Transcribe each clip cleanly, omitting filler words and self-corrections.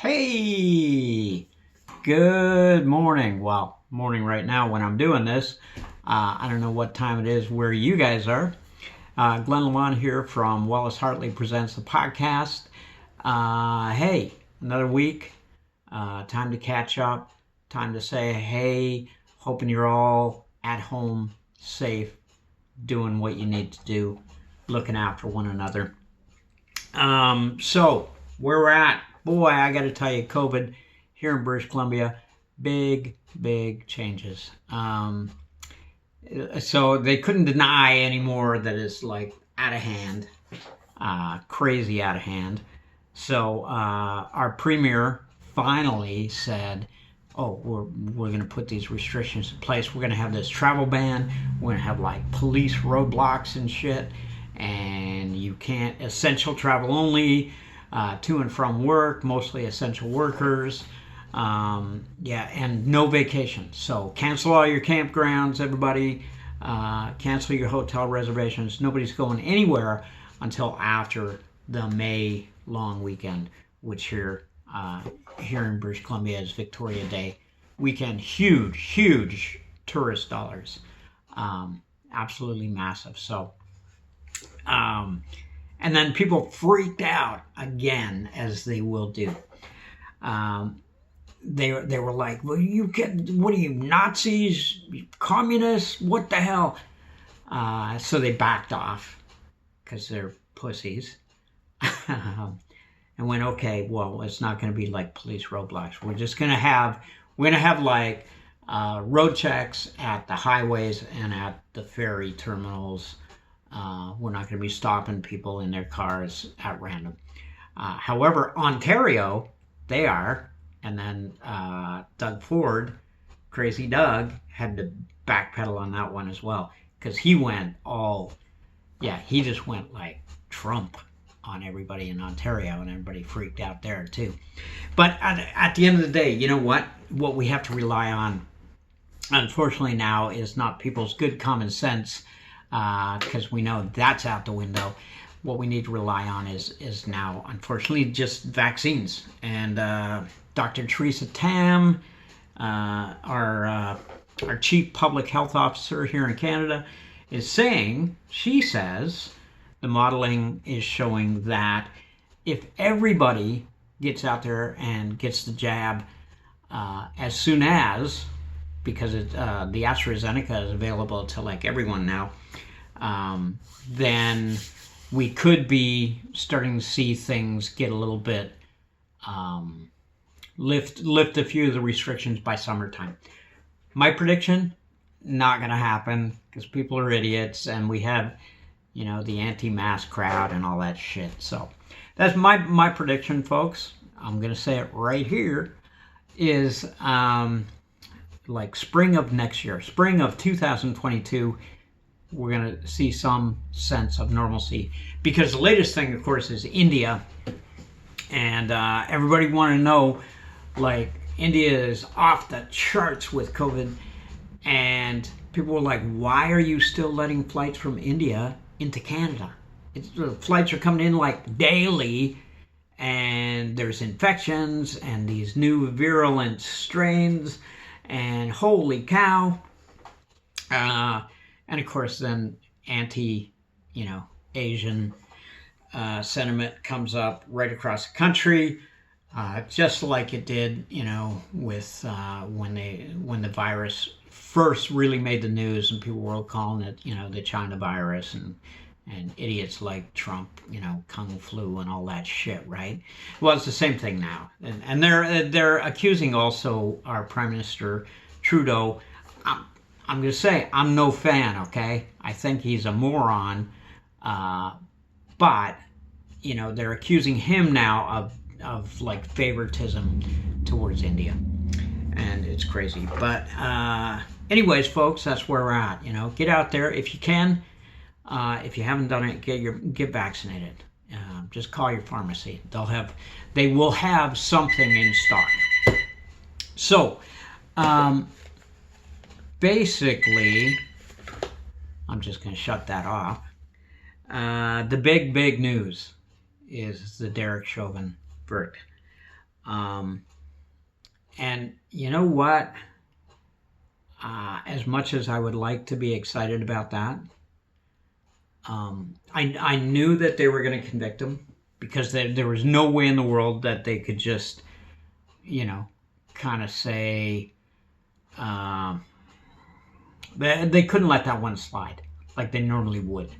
Hey, good morning. Well, morning right now when I'm doing this. I don't know what time it is where you guys are. Glenn Lamont here from Wallace Hartley Presents the podcast. Hey, another week. Time to catch up. Time to say, hey, hoping you're all at home, safe, doing what you need to do, looking after one another. So where we're at, boy, I got to tell you, COVID here in British Columbia, big changes. So they couldn't deny anymore that it's like out of hand, crazy out of hand. So our premier finally said, oh, we're going to put these restrictions in place. We're going to have this travel ban. We're going to have like police roadblocks and shit. And you can't, essential travel only, to and from work, mostly essential workers. And no vacation. So cancel all your campgrounds, everybody. Cancel your hotel reservations. Nobody's going anywhere until after the May long weekend, which here in British Columbia is Victoria Day weekend. Huge tourist dollars. Absolutely massive. So, and then people freaked out again, as they will do. They were like, well, what are you, Nazis, communists, what the hell? So they backed off because they're pussies. And went, okay, well, it's not going to be like police roadblocks. We're going to have like road checks at the highways and at the ferry terminals. We're not going to be stopping people in their cars at random. However, Ontario, they are. And then Doug Ford, Crazy Doug, had to backpedal on that one as well. Because he just went like Trump on everybody in Ontario, and everybody freaked out there too. But at the end of the day, you know what? What we have to rely on, unfortunately now, is not people's good common sense, because we know that's out the window. What we need to rely on is now, unfortunately, just vaccines. And Dr. Theresa Tam, our chief public health officer here in Canada, she says, the modeling is showing that if everybody gets out there and gets the jab as soon as, because the AstraZeneca is available to like everyone now, then we could be starting to see things get a little bit lift a few of the restrictions by summertime. My prediction, not going to happen, because people are idiots, and we have, the anti-mask crowd and all that shit. So that's my prediction, folks. I'm going to say it right here, is like spring of next year, spring of 2022, we're going to see some sense of normalcy. Because the latest thing, of course, is India. And everybody want to know, like, India is off the charts with COVID. And people were like, why are you still letting flights from India into Canada? Flights are coming in like daily, and there's infections and these new virulent strains, and holy cow. And of course then Asian sentiment comes up right across the country, just like it did, with when the virus first really made the news, and people were calling it, the China virus, and idiots like Trump, Kung flu and all that shit, right? Well, it's the same thing now, and they're accusing also our Prime Minister Trudeau. I'm going to say I'm no fan, okay? I think he's a moron, but they're accusing him now of like favoritism towards India, and it's crazy. But anyways, folks, that's where we're at. Get out there if you can. If you haven't done it, get vaccinated. Just call your pharmacy. They will have something in stock. So basically, I'm just going to shut that off. The big news is the Chauvin Verdict. And you know what? As much as I would like to be excited about that, I knew that they were going to convict him because there was no way in the world that they could just, kind of say, they couldn't let that one slide like they normally would,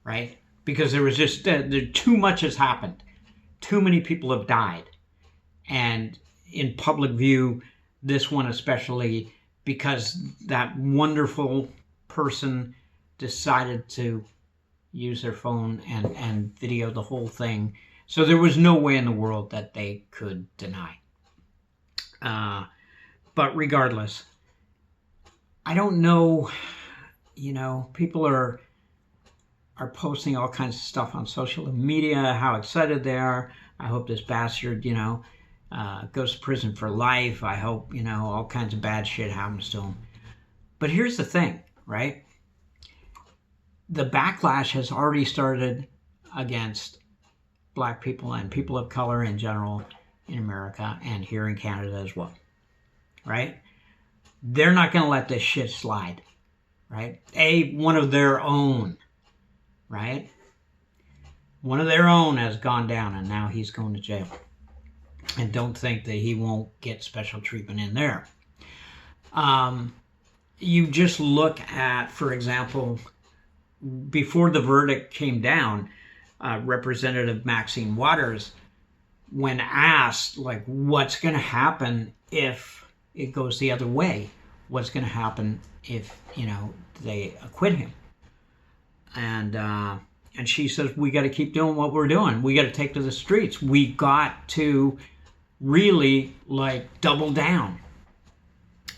right? Because there was just, too much has happened. Too many people have died. And in public view, this one especially, because that wonderful person decided to use their phone and video the whole thing. So there was no way in the world that they could deny. But regardless, I don't know, people are posting all kinds of stuff on social media, how excited they are. I hope this bastard, goes to prison for life. I hope, all kinds of bad shit happens to him. But here's the thing, right? The backlash has already started against black people and people of color in general in America and here in Canada as well, right? They're not going to let this shit slide, right? One of their own, right? One of their own has gone down and now he's going to jail. And don't think that he won't get special treatment in there. You just look at, for example, before the verdict came down, Representative Maxine Waters, when asked, like, what's going to happen if it goes the other way? What's going to happen if, they acquit him? And she says, we got to keep doing what we're doing. We got to take to the streets. We got to really, double down.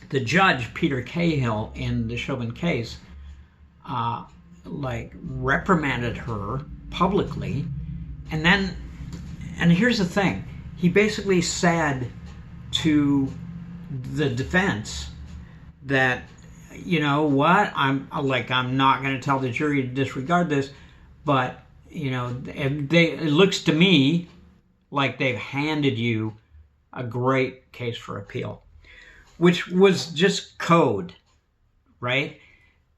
The judge, Peter Cahill, in the Chauvin case, reprimanded her publicly. And here's the thing. He basically said to the defense that, you know what, I'm not going to tell the jury to disregard this, but, it looks to me like they've handed you a great case for appeal, which was just code, right?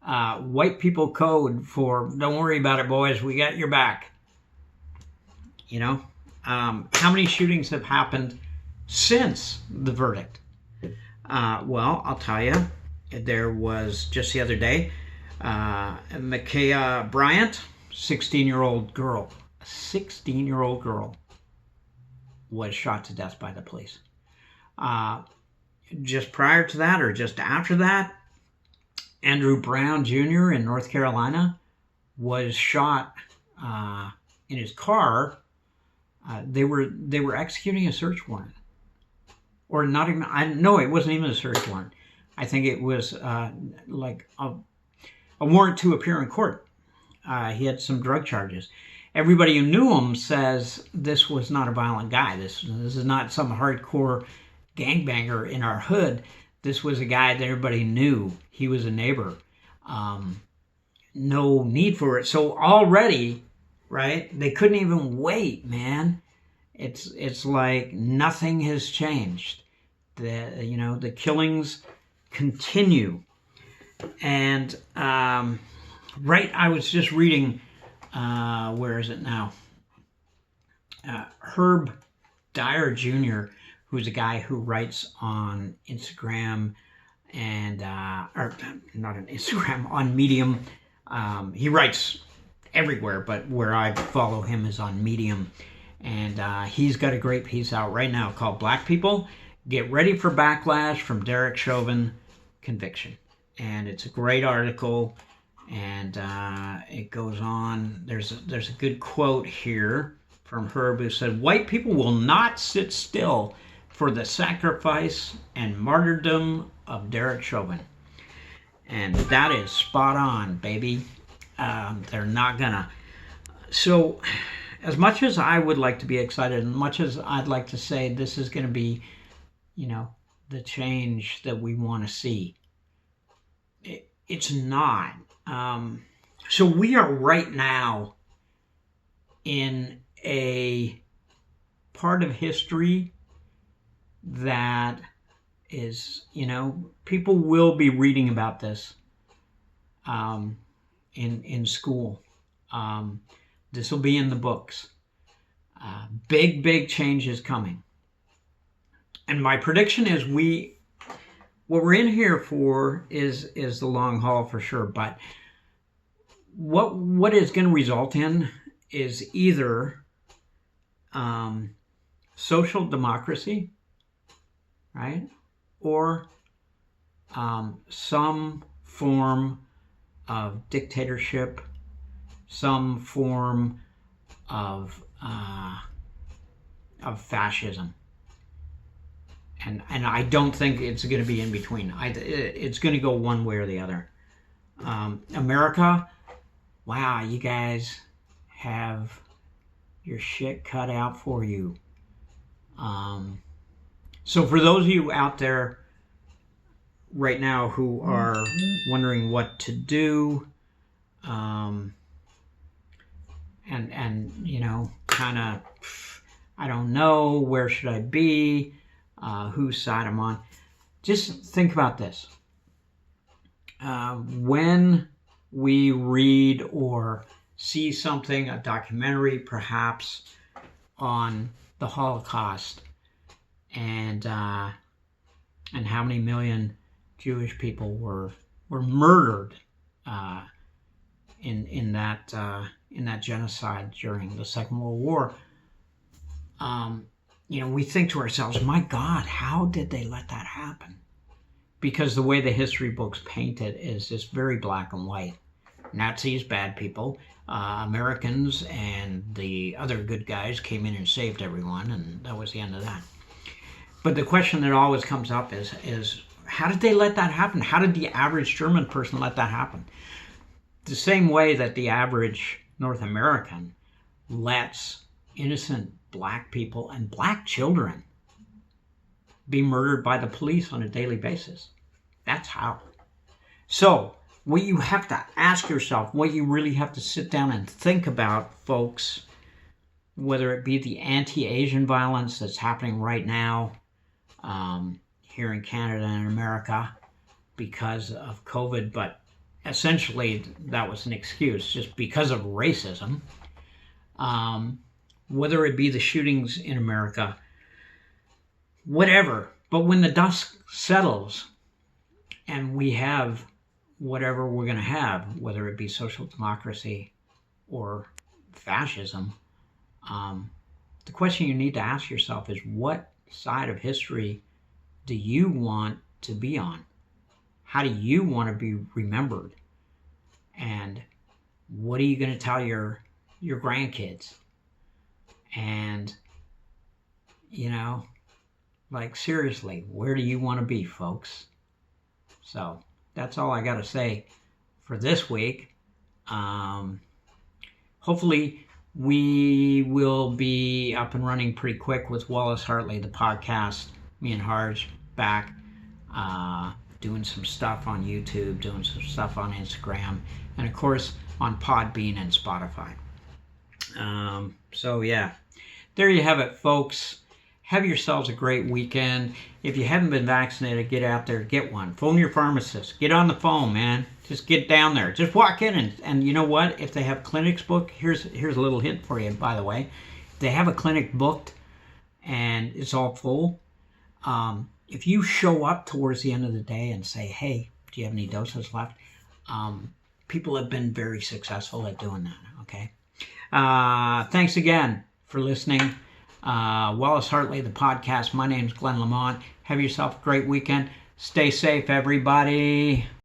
White people code for, don't worry about it, boys, we got your back. How many shootings have happened since the verdict? Well, I'll tell you, there was just the other day, Ma'Khia Bryant, 16-year-old girl, was shot to death by the police. Just prior to that, or just after that, Andrew Brown Jr. in North Carolina was shot in his car. They were executing a search warrant, or not even. No, it wasn't even a search warrant. I think it was a warrant to appear in court. He had some drug charges. Everybody who knew him says this was not a violent guy. This is not some hardcore gangbanger in our hood. This was a guy that everybody knew. He was a neighbor. No need for it. So already, right, they couldn't even wait, man. It's like nothing has changed. The killings continue. And I was just reading, where is it now? Herb Dyer Jr., who's a guy who writes on Instagram and, or not on Instagram, on Medium. He writes everywhere, but where I follow him is on Medium. And he's got a great piece out right now called Black People Get Ready for Backlash from Derek Chauvin Conviction. And it's a great article, and it goes on. There's a good quote here from Herb who said, "White people will not sit still for the sacrifice and martyrdom of Derek Chauvin." And that is spot on, baby. They're not gonna. So, as much as I would like to be excited, and much as I'd like to say this is going to be, the change that we want to see, it's not. So we are right now in a part of history that is, people will be reading about this in school. This will be in the books. Big change is coming. And my prediction is what we're in here for is the long haul for sure. But what it's going to result in is either social democracy, right? Or some form of dictatorship, some form of fascism. And I don't think it's going to be in between. It's going to go one way or the other. America, wow, you guys have your shit cut out for you. So for those of you out there right now who are wondering what to do, and kind of, I don't know, where should I be, whose side I'm on, just think about this. When we read or see something, a documentary perhaps, on the Holocaust and how many million Jewish people were murdered in that genocide during the Second World War, we think to ourselves, my God, how did they let that happen? Because the way the history books paint it is just very black and white. Nazis, bad people. Americans and the other good guys came in and saved everyone, and that was the end of that. But the question that always comes up is how did they let that happen? How did the average German person let that happen? The same way that the average North American lets innocent black people and black children be murdered by the police on a daily basis. That's how. So what you have to ask yourself, what you really have to sit down and think about, folks, whether it be the anti-Asian violence that's happening right now here in Canada and America because of COVID, but essentially that was an excuse just because of racism. Whether it be the shootings in America, whatever. But when the dust settles and we have whatever we're going to have, whether it be social democracy or fascism, the question you need to ask yourself is, what side of history do you want to be on? How do you want to be remembered? And what are you going to tell your grandkids? And, seriously, where do you want to be, folks? So that's all I got to say for this week. Hopefully we will be up and running pretty quick with Wallace Hartley, the podcast. Me and Harge back doing some stuff on YouTube, doing some stuff on Instagram, and of course on Podbean and Spotify. So yeah, there you have it, folks. Have yourselves a great weekend. If you haven't been vaccinated, get out there, get one. Phone your pharmacist. Get on the phone, man. Just get down there. Just walk in and you know what? If they have clinics booked, here's a little hint for you, by the way. If they have a clinic booked and it's all full, if you show up towards the end of the day and say, hey, do you have any doses left? People have been very successful at doing that, okay? Thanks again for listening. Wallace Hartley, the podcast. My name's Glenn Lamont. Have yourself a great weekend. Stay safe, everybody.